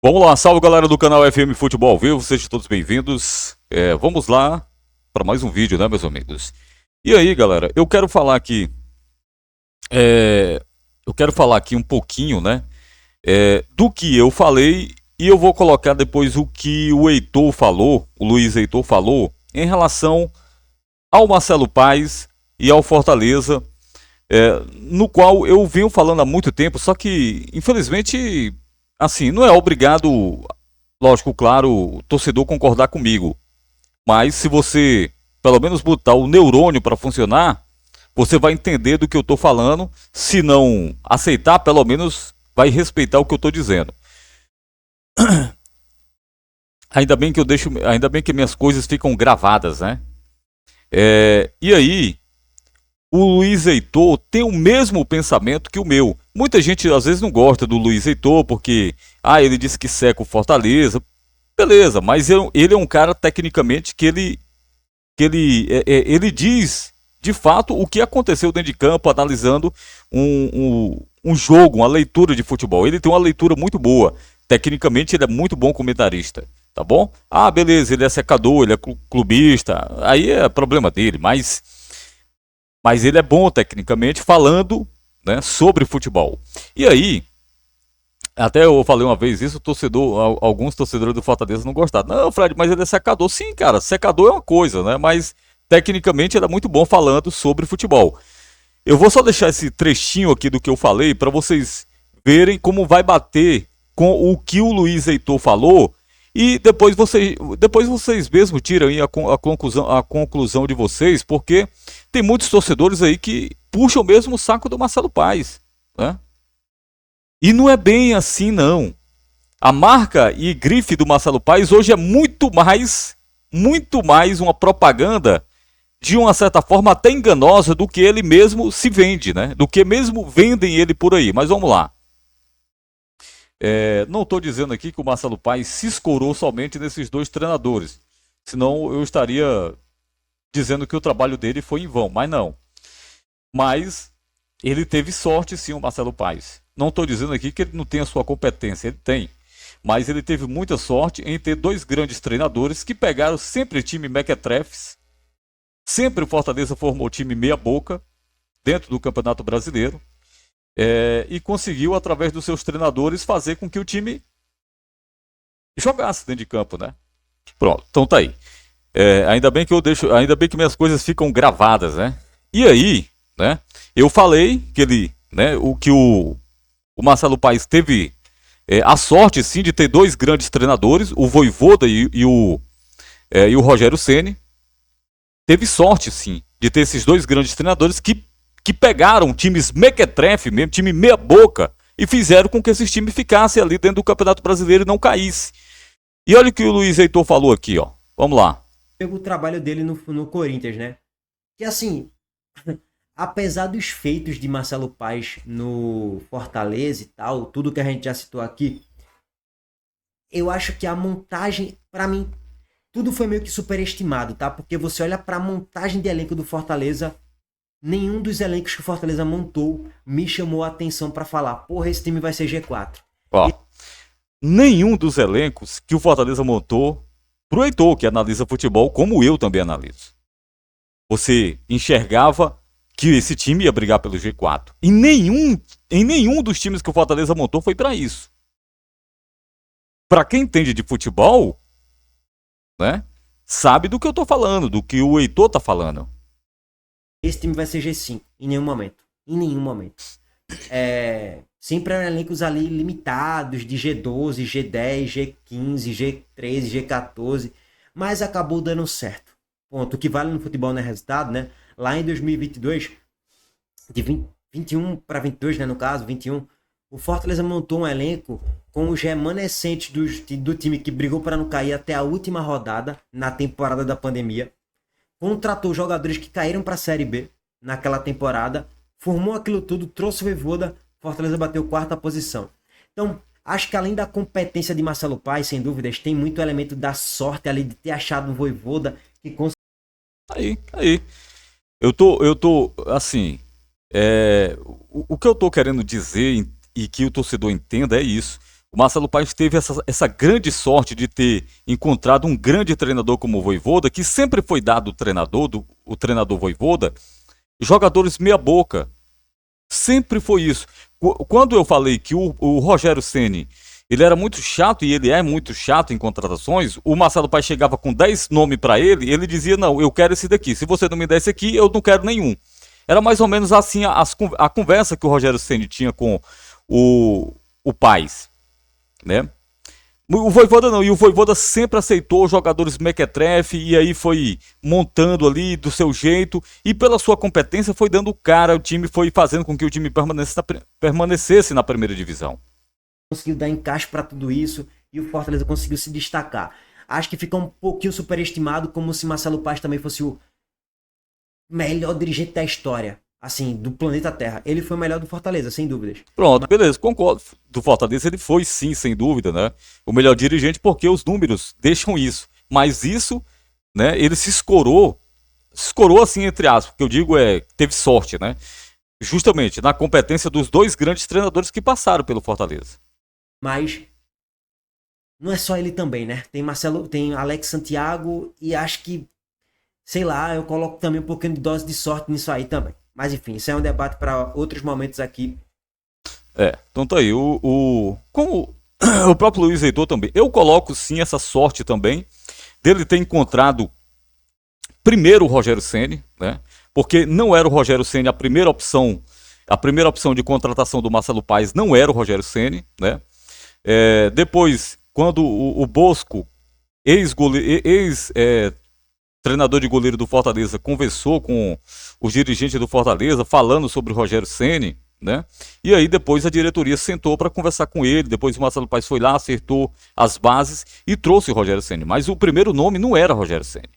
Vamos lá, salve galera do canal FM Futebol ao Vivo, sejam todos bem-vindos. Vamos lá para mais um vídeo, né, meus amigos? E aí, galera, eu quero falar aqui um pouquinho, né, do que eu falei e eu vou colocar depois o que o Heitor falou, o Luiz Heitor falou, em relação ao Marcelo Paes e ao Fortaleza, no qual eu venho falando há muito tempo, só que, infelizmente, assim, não é obrigado, lógico, claro, o torcedor concordar comigo. Mas se você, pelo menos, botar o neurônio para funcionar, você vai entender do que eu estou falando. Se não aceitar, pelo menos vai respeitar o que eu estou dizendo. Ainda bem que minhas coisas ficam gravadas, né? E aí, o Luiz Heitor tem o mesmo pensamento que o meu. Muita gente às vezes não gosta do Luiz Heitor porque ele disse que seca o Fortaleza. Beleza, mas ele é um cara tecnicamente ele diz de fato o que aconteceu dentro de campo, analisando um jogo, uma leitura de futebol. Ele tem uma leitura muito boa. Tecnicamente ele é muito bom comentarista, tá bom? Beleza, ele é secador, ele é clubista, aí é problema dele, mas ele é bom tecnicamente falando, né, sobre futebol. E aí, até eu falei uma vez isso, alguns torcedores do Fortaleza não gostaram. Não, Fred, mas ele é secador. Sim, cara, secador é uma coisa, né? Mas tecnicamente ele é muito bom falando sobre futebol. Eu vou só deixar esse trechinho aqui do que eu falei para vocês verem como vai bater com o que o Luiz Heitor falou. E depois vocês mesmos tiram aí a conclusão de vocês, porque tem muitos torcedores aí que puxam mesmo o saco do Marcelo Paes, né? E não é bem assim, não. A marca e grife do Marcelo Paes hoje é muito mais uma propaganda, de uma certa forma até enganosa, do que ele mesmo se vende, né? Do que mesmo vendem ele por aí. Mas vamos lá. Não estou dizendo aqui que o Marcelo Paes se escorou somente nesses dois treinadores. Senão eu estaria dizendo que o trabalho dele foi em vão. Mas não. Mas ele teve sorte, sim, o Marcelo Paes. Não estou dizendo aqui que ele não tem a sua competência, ele tem. Mas ele teve muita sorte em ter dois grandes treinadores que pegaram sempre time mequetrefes. Sempre o Fortaleza formou time meia boca dentro do Campeonato Brasileiro. E conseguiu, através dos seus treinadores, fazer com que o time jogasse dentro de campo, né? Pronto, então tá aí. Ainda bem que minhas coisas ficam gravadas, né? E aí, né? Eu falei que o Marcelo Paes teve a sorte, sim, de ter dois grandes treinadores, o Vojvoda e o Rogério Ceni. Teve sorte, sim, de ter esses dois grandes treinadores que pegaram times mequetrefe, mesmo time meia boca, e fizeram com que esses times ficassem ali dentro do Campeonato Brasileiro e não caíssem. E olha o que o Luiz Heitor falou aqui, ó. Vamos lá. O trabalho dele no Corinthians, né? Que assim, apesar dos feitos de Marcelo Paes no Fortaleza e tal, tudo que a gente já citou aqui, eu acho que a montagem, pra mim, tudo foi meio que superestimado, tá? Porque você olha pra montagem de elenco do Fortaleza, nenhum dos elencos que o Fortaleza montou me chamou a atenção pra falar, porra, esse time vai ser G4. Ó, nenhum dos elencos que o Fortaleza montou, pro Heitor, que analisa futebol, como eu também analiso, você enxergava que esse time ia brigar pelo G4. Em nenhum dos times que o Fortaleza montou foi para isso. Para quem entende de futebol, né, sabe do que eu tô falando, do que o Heitor tá falando. Esse time vai ser G5, em nenhum momento. Em nenhum momento. Sempre eram elencos ali limitados, de G12, G10, G15, G13, G14, mas acabou dando certo. Ponto. O que vale no futebol não é resultado, né? Lá em 2022, de 21 para 22, né, no caso, 21, o Fortaleza montou um elenco com os remanescentes do time que brigou para não cair até a última rodada, na temporada da pandemia. Contratou jogadores que caíram para a Série B naquela temporada, formou aquilo tudo, trouxe o Vojvoda, Fortaleza bateu quarta posição. Então, acho que além da competência de Marcelo Paes, sem dúvidas, tem muito elemento da sorte ali de ter achado um Vojvoda que conseguiu. Aí. Eu tô, assim, o que eu tô querendo dizer e que o torcedor entenda é isso. O Marcelo Paes teve essa grande sorte de ter encontrado um grande treinador como o Vojvoda, que sempre foi dado o treinador Vojvoda, jogadores meia boca. Sempre foi isso. Quando eu falei que o Rogério Ceni ele era muito chato, e ele é muito chato em contratações, o Marcelo Paes chegava com 10 nomes para ele, e ele dizia, não, eu quero esse daqui. Se você não me der esse aqui, eu não quero nenhum. Era mais ou menos assim a conversa que o Rogério Ceni tinha com o Paes, né? O Vojvoda não, e o Vojvoda sempre aceitou jogadores mequetrefe, e aí foi montando ali do seu jeito, e pela sua competência foi dando cara, o time foi fazendo com que o time permanecesse na primeira divisão. Conseguiu dar encaixe para tudo isso, e o Fortaleza conseguiu se destacar. Acho que fica um pouquinho superestimado, como se Marcelo Paes também fosse o melhor dirigente da história, assim, do planeta Terra. Ele foi o melhor do Fortaleza, sem dúvidas. Pronto, beleza, concordo. Do Fortaleza ele foi sim, sem dúvida, né? O melhor dirigente porque os números deixam isso. Mas isso, né, ele se escorou assim, entre aspas, que eu digo teve sorte, né? Justamente na competência dos dois grandes treinadores que passaram pelo Fortaleza. Mas não é só ele também, né? Tem Marcelo, tem Alex Santiago, e acho que, sei lá, eu coloco também um pouquinho de dose de sorte nisso aí também. Mas enfim, isso é um debate para outros momentos aqui. Então tá aí. Como o próprio Luiz Heitor também. Eu coloco sim essa sorte também dele ter encontrado primeiro o Rogério Ceni, né? Porque não era o Rogério Ceni a primeira opção de contratação do Marcelo Paes não era o Rogério Ceni, né? Depois, quando o Bosco, treinador de goleiro do Fortaleza, conversou com os dirigentes do Fortaleza falando sobre o Rogério Ceni, né? E aí depois a diretoria sentou para conversar com ele, depois o Marcelo Paes foi lá, acertou as bases e trouxe o Rogério Ceni, mas o primeiro nome não era Rogério Ceni.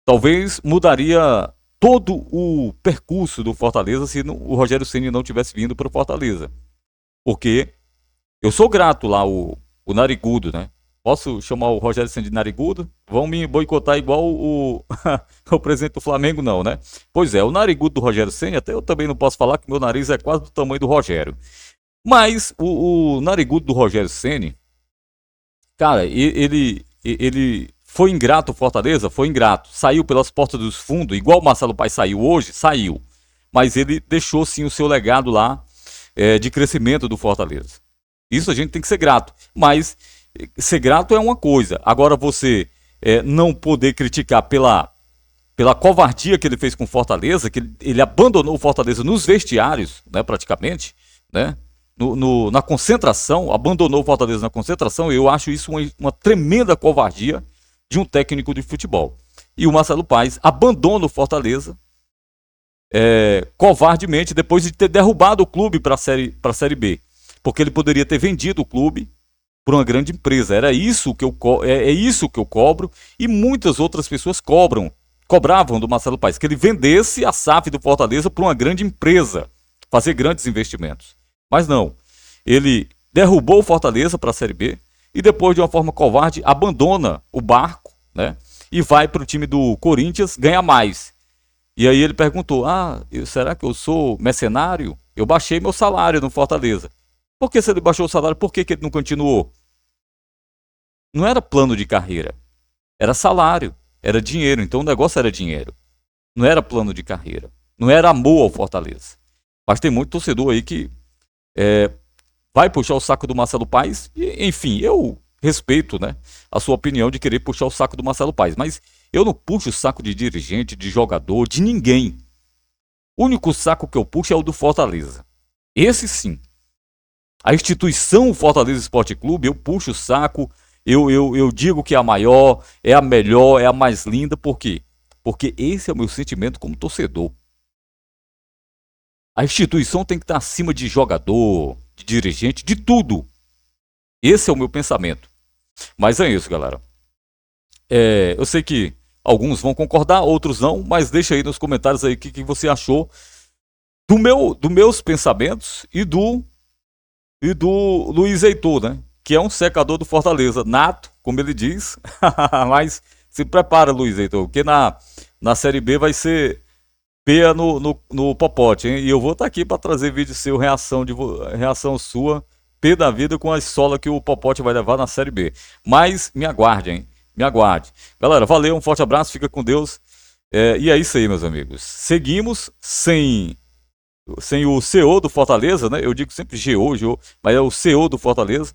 Talvez mudaria todo o percurso do Fortaleza se o Rogério Ceni não tivesse vindo para o Fortaleza. Porque eu sou grato lá, o Narigudo, né? Posso chamar o Rogério Ceni de Narigudo? Vão me boicotar igual o presidente do Flamengo, não, né? Pois é, o Narigudo do Rogério Ceni, até eu também não posso falar que meu nariz é quase do tamanho do Rogério. Mas o Narigudo do Rogério Ceni, cara, ele foi ingrato o Fortaleza? Foi ingrato. Saiu pelas portas dos fundos, igual o Marcelo Paes saiu hoje? Saiu. Mas ele deixou sim o seu legado lá de crescimento do Fortaleza. Isso a gente tem que ser grato. Mas ser grato é uma coisa. Agora você não poder criticar pela covardia que ele fez com o Fortaleza, que ele abandonou o Fortaleza nos vestiários, né, praticamente, né? Na concentração, abandonou o Fortaleza na concentração, eu acho isso uma tremenda covardia de um técnico de futebol. E o Marcelo Paes abandona o Fortaleza covardemente depois de ter derrubado o clube para a Série B. Porque ele poderia ter vendido o clube por uma grande empresa. Era isso que é isso que eu cobro, e muitas outras pessoas cobravam do Marcelo Paes, que ele vendesse a SAF do Fortaleza para uma grande empresa, fazer grandes investimentos. Mas não, ele derrubou o Fortaleza para a Série B e depois, de uma forma covarde, abandona o barco, né? E vai para o time do Corinthians ganhar mais. E aí ele perguntou, será que eu sou mercenário? Eu baixei meu salário no Fortaleza. Por que se ele baixou o salário, por que ele não continuou? Não era plano de carreira, era salário, era dinheiro, então o negócio era dinheiro. Não era plano de carreira, não era amor ao Fortaleza. Mas tem muito torcedor aí que vai puxar o saco do Marcelo Paes, e, enfim, eu respeito, né, a sua opinião de querer puxar o saco do Marcelo Paes, mas eu não puxo o saco de dirigente, de jogador, de ninguém. O único saco que eu puxo é o do Fortaleza. Esse sim. A instituição Fortaleza Esporte Clube, eu puxo o saco, eu digo que é a maior, é a melhor, é a mais linda, por quê? Porque esse é o meu sentimento como torcedor. A instituição tem que estar acima de jogador, de dirigente, de tudo. Esse é o meu pensamento. Mas é isso, galera. Eu sei que alguns vão concordar, outros não, mas deixa aí nos comentários aí o que você achou dos meus pensamentos e do Luiz Heitor, né? Que é um secador do Fortaleza, nato, como ele diz. Mas se prepara, Luiz Heitor, porque na Série B vai ser peia no popote, hein? E eu vou estar aqui para trazer vídeo seu, reação sua pé da vida com a essola que o Popote vai levar na Série B. Mas me aguarde, hein? Me aguarde. Galera, valeu, um forte abraço, fica com Deus. E é isso aí, meus amigos. Seguimos sem o CEO do Fortaleza, né? Eu digo sempre GO, mas é o CEO do Fortaleza.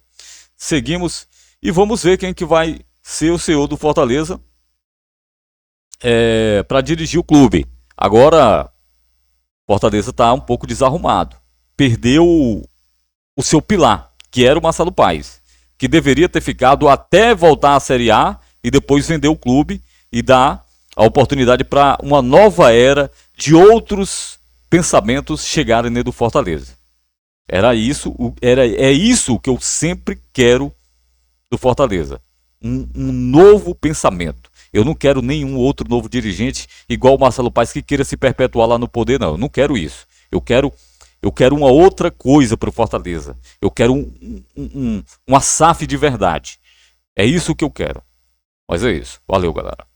Seguimos e vamos ver quem que vai ser o CEO do Fortaleza para dirigir o clube. Agora, Fortaleza está um pouco desarrumado. Perdeu o seu pilar, que era o Marcelo Paes, que deveria ter ficado até voltar à Série A e depois vender o clube e dar a oportunidade para uma nova era de outros pensamentos chegarem dentro do Fortaleza. É isso que eu sempre quero do Fortaleza. Um novo pensamento. Eu não quero nenhum outro novo dirigente igual o Marcelo Paes que queira se perpetuar lá no poder, não. Eu não quero isso. Eu quero uma outra coisa para o Fortaleza. Eu quero uma SAF de verdade. É isso que eu quero. Mas é isso. Valeu, galera.